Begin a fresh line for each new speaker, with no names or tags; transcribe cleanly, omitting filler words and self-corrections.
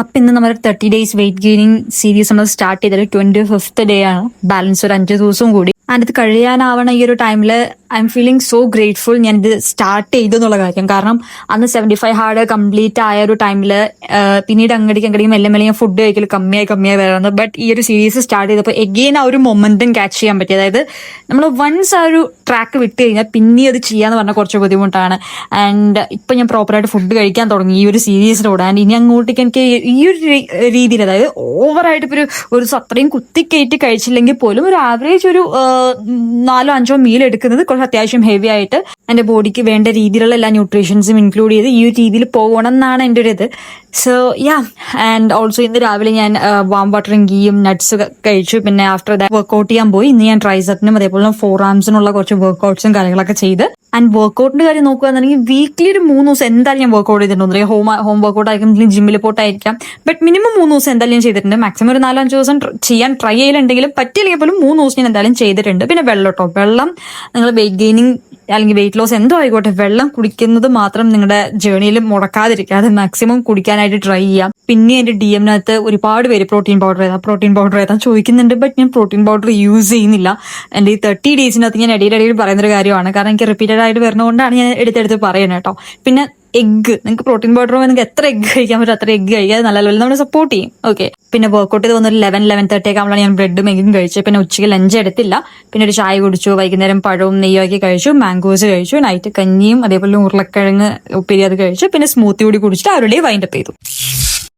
അപ്പൊ ഇന്ന് നമ്മുടെ 30 days വെയിറ്റ് ഗെയിനിങ് സീരീസ് നമ്മൾ സ്റ്റാർട്ട് ചെയ്തത് 25th ഡേ ആണ്. ബാലൻസ് ഒരു 5 ദിവസവും കൂടി. ആൻഡ് ഇത് കഴിയാനാവണ ഈ ഒരു ടൈമില് I M feeling so grateful ഞാൻ ഇത് സ്റ്റാർട്ട് ചെയ്തു എന്നുള്ള കാര്യം. കാരണം അന്ന് 75 ഹാർഡ് കംപ്ലീറ്റ് ആയ ഒരു ടൈമില് പിന്നീട് അങ്ങടിക്ക് മെല്ലെ മെല്ലെ ഞാൻ ഫുഡ് കഴിക്കൽ കമ്മിയായി വരുന്നത്. ബട്ട് ഈ ഒരു സീരീസ് സ്റ്റാർട്ട് ചെയ്തപ്പോൾ എഗെയിൻ ആ ഒരു മൊമെന്റം ക്യാച്ച് ചെയ്യാൻ പറ്റി. അതായത് നമ്മൾ വൺസ് ആ ഒരു ട്രാക്ക് വിട്ട് കഴിഞ്ഞാൽ പിന്നെ അത് ചെയ്യാന്ന് പറഞ്ഞാൽ കുറച്ച് ബുദ്ധിമുട്ടാണ്. ആൻഡ് ഇപ്പൊ ഞാൻ പ്രോപ്പറായിട്ട് ഫുഡ് കഴിക്കാൻ തുടങ്ങി ഈ ഒരു സീരീസിലൂടെ. ആൻഡ് ഇനി അങ്ങോട്ടേക്ക് എനിക്ക് ഈ ഒരു രീതിയിൽ, അതായത് ഓവറായിട്ട് ഇപ്പൊ ഒരു അത്രയും കുത്തിക്കയറ്റി കഴിച്ചില്ലെങ്കിൽ പോലും ഒരു ആവറേജ് ഒരു 4-5 മീൽ എടുക്കുന്നത് കുറച്ച് അത്യാവശ്യം ഹെവി ആയിട്ട് എന്റെ ബോഡിക്ക് വേണ്ട രീതിയിലുള്ള എല്ലാ ന്യൂട്രീഷൻസും ഇൻക്ലൂഡ് ചെയ്ത് ഈ ഒരു രീതിയിൽ പോകണം എന്നാണ് എൻ്റെ ഒരു ഇത്. സോ യാ, ആൻഡ് ഓൾസോ ഇന്ന് രാവിലെ ഞാൻ വാം വാട്ടറും ഗീയും നട്ട്സ് കഴിച്ചു. പിന്നെ ആഫ്റ്റർ ദാറ്റ് വർക്ക്ഔട്ട് ചെയ്യാൻ പോയി. ഇന്ന് ഞാൻ ട്രൈസെപ്പിനും അതേപോലെ ഫോർ ആംസിനുള്ള കുറച്ച് വർക്ക്ഔട്ട്സും കാര്യങ്ങളൊക്കെ ചെയ്ത്. ആൻഡ് വർക്ക്ഔട്ടിന്റെ കാര്യം നോക്കുകയാണെന്നുണ്ടെങ്കിൽ വീക്ക്ലി ഒരു 3 ദിവസം എന്തായാലും ഞാൻ വർക്ക്ഔട്ട് ചെയ്തിട്ടുണ്ട്. ഹോം വർക്ക്ഔട്ട് ആയിരിക്കും, ജിമ്മിൽ പോയിട്ടായിരിക്കാം. ബട്ട് മിനിമം 3 ദിവസം എന്തായാലും ഞാൻ ചെയ്തിട്ടുണ്ട്. മാക്സിമം ഒരു 4-5 ദിവസം ചെയ്യാൻ ട്രൈ ചെയ്യലുണ്ടെങ്കിലും പറ്റിയില്ലെങ്കിൽ പോലും 3 ദിവസം ഞാൻ എന്തായാലും ചെയ്തിട്ടുണ്ട്. പിന്നെ വെള്ളം നിങ്ങൾ വെയിറ്റ് ഗെയിനിങ് അല്ലെങ്കിൽ വെയിറ്റ് ലോസ് എന്തോ ആയിക്കോട്ടെ, വെള്ളം കുടിക്കുന്നത് മാത്രം നിങ്ങളുടെ ജേർണിയിൽ മുടക്കാതിരിക്കാതെ മാക്സിമം കുടിക്കാനായിട്ട് ട്രൈ ചെയ്യാം. പിന്നെ എന്റെ DM-നകത്ത് ഒരുപാട് പേര് പ്രോട്ടീൻ പൗഡർ ഏതാ ചോദിക്കുന്നുണ്ട്. ബട്ട് ഞാൻ പ്രോട്ടീൻ പൗഡർ യൂസ് ചെയ്യുന്നില്ല. എന്റെ ഈ 30 ഡേയ്സിനകത്ത് ഞാൻ ഇടയിൽ പറയുന്നൊരു കാര്യമാണ്. കാരണം എനിക്ക് റിപ്പീറ്റഡ് ആയിട്ട് വരുന്നതുകൊണ്ടാണ് ഞാൻ എടുത്തെടുത്ത് പറയുന്നത് കേട്ടോ. പിന്നെ എഗ്ഗ്, നിങ്ങൾക്ക് പ്രോട്ടീൻ പൗഡർ നിങ്ങൾക്ക് എത്ര എഗ്ഗ് കഴിക്കാൻ പറ്റും അത്ര എഗ്ഗ് കഴിക്കുക. നല്ല ലെവലിൽ നമ്മളെ സപ്പോർട്ട് ചെയ്യും. ഓക്കെ, പിന്നെ വർക്ക്ഔട്ട് ചെയ്ത് വന്നൊരു 11-11:30 ഒക്കെ ആകുമ്പോഴാണ് ഞാൻ ബ്രെഡും എഗ്ഗും കഴിച്ചു. പിന്നെ ഉച്ചയ്ക്ക് ലഞ്ച് എടുത്തില്ല. പിന്നെ ഒരു ചായ കുടിച്ചു. വൈകുന്നേരം പഴവും നെയ്യൊക്കെ കഴിച്ചു. മാംഗോസ് കഴിച്ചു. നൈറ്റ് കഞ്ഞിയും അതേപോലെ ഉരുളക്കിഴങ്ങ് ഉപ്പേരി അത് കഴിച്ചു. പിന്നെ സ്മൂത്തി കൂടി കുടിച്ചിട്ട് അവരുടെ വൈൻഡപ്പ് ചെയ്തു.